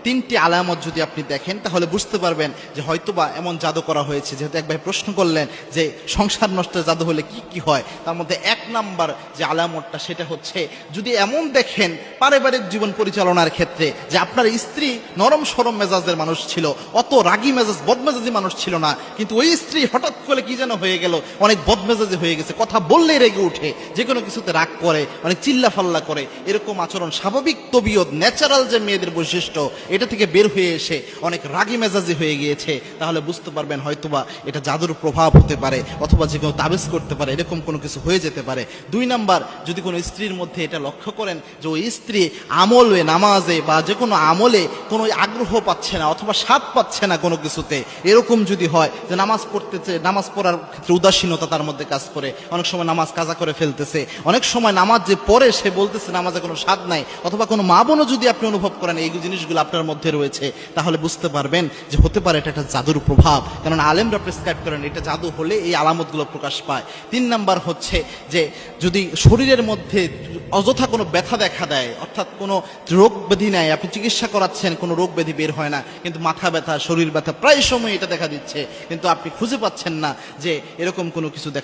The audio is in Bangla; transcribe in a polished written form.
তিনটি আলামত যদি আপনি দেখেন তাহলে বুঝতে পারবেন যে হয়তোবা এমন জাদু করা হয়েছে। যেহেতু এক ভাই প্রশ্ন করলেন যে সংসার নষ্টের জাদু হলে কি কি হয়, তার মধ্যে এক নাম্বার যে আলামতটা সেটা হচ্ছে যদি এমন দেখেন পারিবারিক জীবন পরিচালনার ক্ষেত্রে যে আপনার স্ত্রী নরম সরম মেজাজের মানুষ ছিল, অত রাগী মেজাজ বদমেজাজি মানুষ ছিল না, কিন্তু ওই স্ত্রী হঠাৎ করে কি যেন হয়ে গেল, অনেক বদমেজাজি হয়ে গেছে, কথা বললেই রেগে উঠে, যে কোনো কিছুতে রাগ করে, অনেক চিল্লা ফাল্লা করে, এরকম আচরণ স্বাভাবিক তবিয়ত ন্যাচারাল যে মেয়েদের বৈশিষ্ট্য এটা থেকে বের হয়ে এসে অনেক রাগী মেজাজি হয়ে গিয়েছে, তাহলে বুঝতে পারবেন হয়তোবা এটা জাদুর প্রভাব হতে পারে, অথবা যে কেউ তাবিজ করতে পারে, এরকম কোনো কিছু হয়ে যেতে পারে। দুই নাম্বার, যদি কোনো স্ত্রীর মধ্যে এটা লক্ষ্য করেন যে ওই স্ত্রী আমলে নামাজে বা যে কোনো আমলে কোনো আগ্রহ পাচ্ছে না অথবা স্বাদ পাচ্ছে না কোনো কিছুতে, এরকম যদি হয় যে নামাজ পড়তেছে, নামাজ পড়ার ক্ষেত্রে উদাসীনতা তার মধ্যে কাজ করে, অনেক সময় নামাজ কাজা করে ফেলতেছে, অনেক সময় নামাজ যে পড়ে সে বলতেছে নামাজে কোনো স্বাদ নাই, অথবা কোনো মা বোনও যদি আপনি অনুভব করেন এই জিনিসগুলো আপনার মধ্যে রয়েছে, তাহলে বুঝতে পারবেন যে হতে পারে এটা একটা জাদুর প্রভাব। কারণ আলেমরা প্রেসক্রাইব করেন এটা জাদু হলে এই আলামতগুলো প্রকাশ পায়। তিন নাম্বার হচ্ছে যে যদি শরীরের মধ্যে অযথা কোনো ব্যথা দেখা দেয়, অর্থাৎ কোনো রোগ ব্যাধি নাই, আপনি চিকিৎসা করাচ্ছেন কোনো রোগ ব্যাধি বের হয় না, কিন্তু মাথা ব্যথা শরীর ব্যথা প্রায় সময় এটা দেখা দিচ্ছে, কিন্তু আপনি খুঁজে পাচ্ছেন না যে এরকম কোনো কিছু দেখা